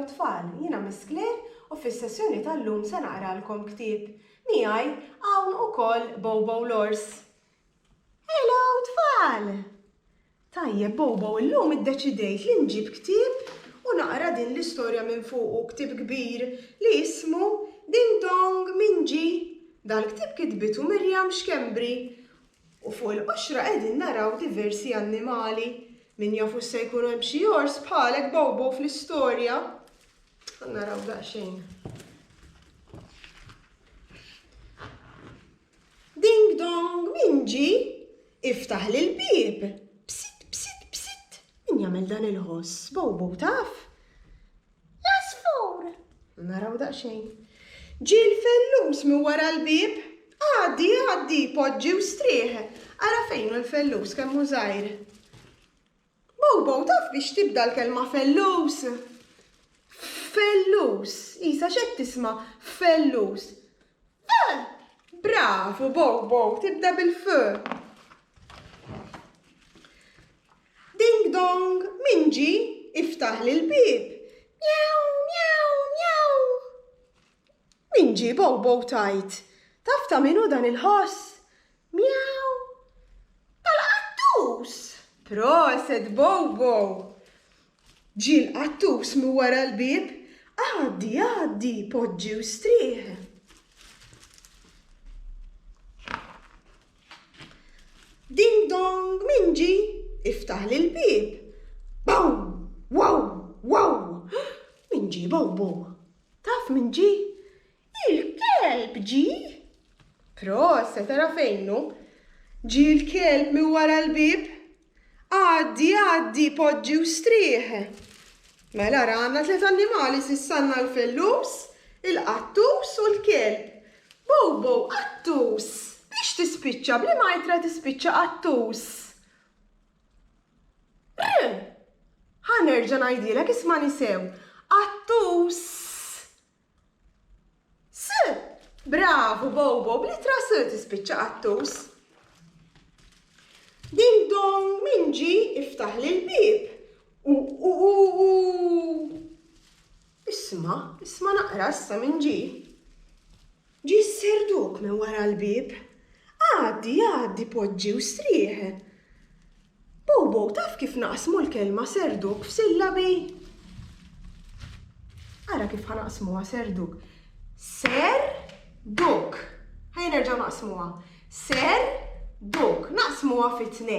Hello tfal, jiena Miss Claire u fis-sessjoni tal-lum se naqralkom ktieb. Miegħi hawn ukoll Bobo Lors. Hello tfal! Tajjeb Bobo, illum iddeċidejt li nġib ktieb u naqra din l-istorja minn fuq ktieb kbir li ismu Ding Dong Minġi. Dal-ktieb kitbitu Mirjam Xkembri u fuq il-qoxra qegħdin naraw diversi annimali. Min jafu se jkunu hemm xi ors bħalek Bobo fl-istorja. Naraw daqsxejn. Ding Dong Minġi, iftaħ li l-bieb. Psit, psit, psit. Min jagħmel dan il-ħoss? Bobo taf? L-asfur. Naraw daqsxejn. Ġi l-fellus minn wara l-bieb. Għaddi, poġġi u strieħ. Ara fejn l-fellus kemm hu żgħir. Bobo, taf biex tibda l-kelma fellus? Fellus. Isa x'qed tisma' fellus? Bravo, Bobo, tibda bil-f. Ding Dong Minġi, iftaħ li l-bieb. Mjaw, mjaw, mjaw. Minġi, Bobo tajt. Taf ta' minu dan il-ħoss? Mjaw. Tal-qattus. Proset, Bobo! Ġi l-qattus minn wara l-bieb, għaddi, poġġi u strieħ. Ding Dong Minġi, iftaħ li l-bieb. Baw, wow. Minġi, Bobo. Taf Minġi? Il-kelb ġi? Proset, ara fejnu? Ġi l-kelb minn wara l-bieb? Għaddi, poġġi u strieħ. Mela għandna 3 annimali sissanna l-fellus, il-qattus u l-kelb. Bobo, qattus. Biex tispiċċa, bli ma jitra tispiċċa qattus. Ħanerġa' ngħidilek isma' sew. Qattus. Bravo, Bobo, bl-itra s tispiċċa qattus. Ding Dong Minġi, iftaħ li l-bieb. Isma' naqra issa Minġi. Ġi s-serduk minn wara l-bieb. Għaddi, poġġi u strieħ. Bobo, taf kif naqsmu l-kelma serduk f'sillabi? Ara kif ħanaqsmuha serduk. Ser-duk. Ħaj nerġa' naqsmuha. Ser-duk. Naqsmuha fit-2.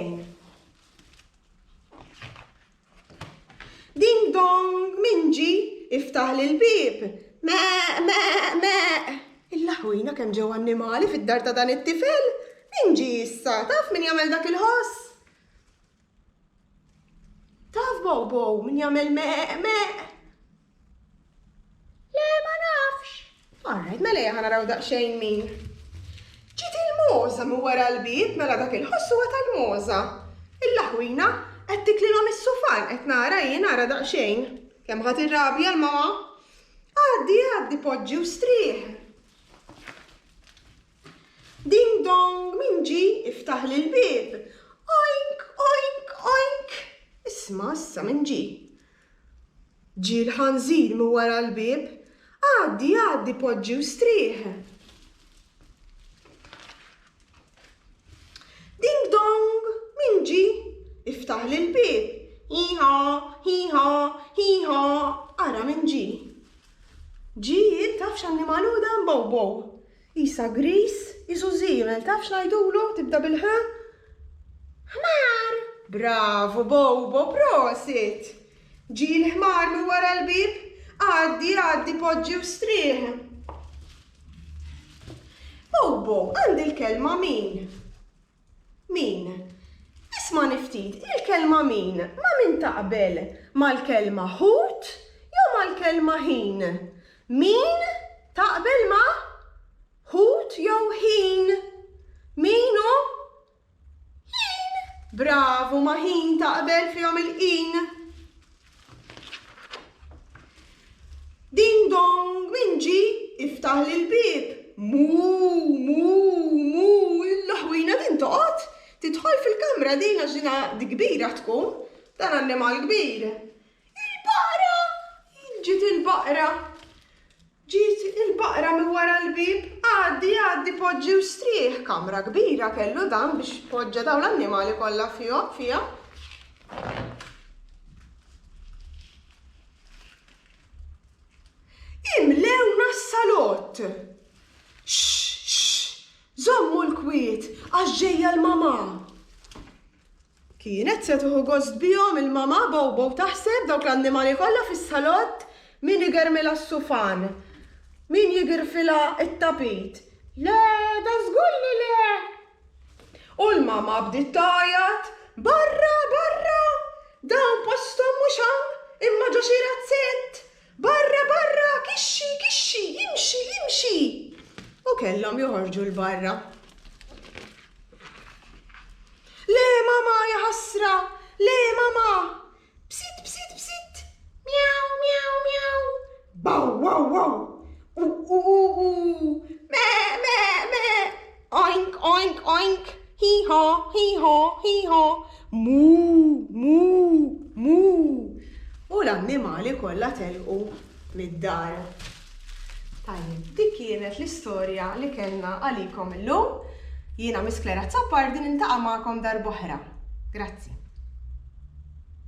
Ding Dong Minġi, iftaħ li l-bieb. Me. Il-laħwina kemm ġew annimali fid-dar ta' dan it-tifel. Minġi issa, taf min jagħmel dak il-ħoss? Taf Bobo, min jagħmel me. Le ma nafx. Alright, mela ħanaraw daqsxejn min. Ġiet il-moża minn wara l-bieb, mela dak il-ħoss huwa tal-moża. Il-laħwina qed tiklilhom is-sufan, qed nara jien ara daqsxejn. Kemm ħadd irrabja l-mama? Għaddi, poġġi u strieħ. Ding Dong Minġi, iftaħ li l-bieb. Oink. Isma' issa Minġi. Ġi l-ħanżir minn wara l-bieb. Għaddi, poġġi u strieħ. Ding Dong Minġi, iftaħ li l-bieb. Hiha. Ara Minġi. Ġi, taf x'annimalu dan Bobo? Isa gris, isu żiemel, taf x'ngħidulu tibda bil-ħ? Ħmar. Bravo Bobo, prosit. Ġi l-ħmar minn wara l-bieb. Għaddi, poġġi u strieħ. Bobo, għandi l-kelma min? Min? Isma' niftit, il-kelma min? Ma' min taqbel? Mal-kelma ħut jew mal-kelma ħin? Min taqbel ma' ħut jew ħin? Minu? Ħin. Bravo, ma' ħin taqbel fihom il-ħin. Ding Dong Minġi, iftaħ li l-bieb. Mu, il-laħwina din toqgħod tidħol fil-kamra din għax kbira tkun, dan annimal kbir. Il-bara! Ġiet il baqra. Ġiet il-baqra minn wara l-bib, għaddi poġġi u strieħ, kamra kbira kellu dan biex poġġa dawn l-annimali kollha fija. Imlewna s-salott. Żommu l-kwiet, għax ġejja l-mama. Kienet se tuħu gost bihom il-mama bow taħseb dawk l-annimali kollha fis-salott min igermilha s-sufan, min jigirfilha it-tapit. Le, da żgur li le. U l-mama bdiet tgħajjat, barra, dawn posthom mhux hawn, imma ġo xi razzett. Barra, kixxi, imxi. U kellhom joħorġu l-barra. Le mama, ja ħasra, le mama. Psit, miaw. Wow. Me. Oink. Hi-ho. Mu. U l-annimali kollha telqu mid-dar. Tajjeb, dik kienet l-istorja li kellna għalikom illum. Jiena Miss Klera Zappardi nintaqa' magħkom darb'oħra. Grazzi.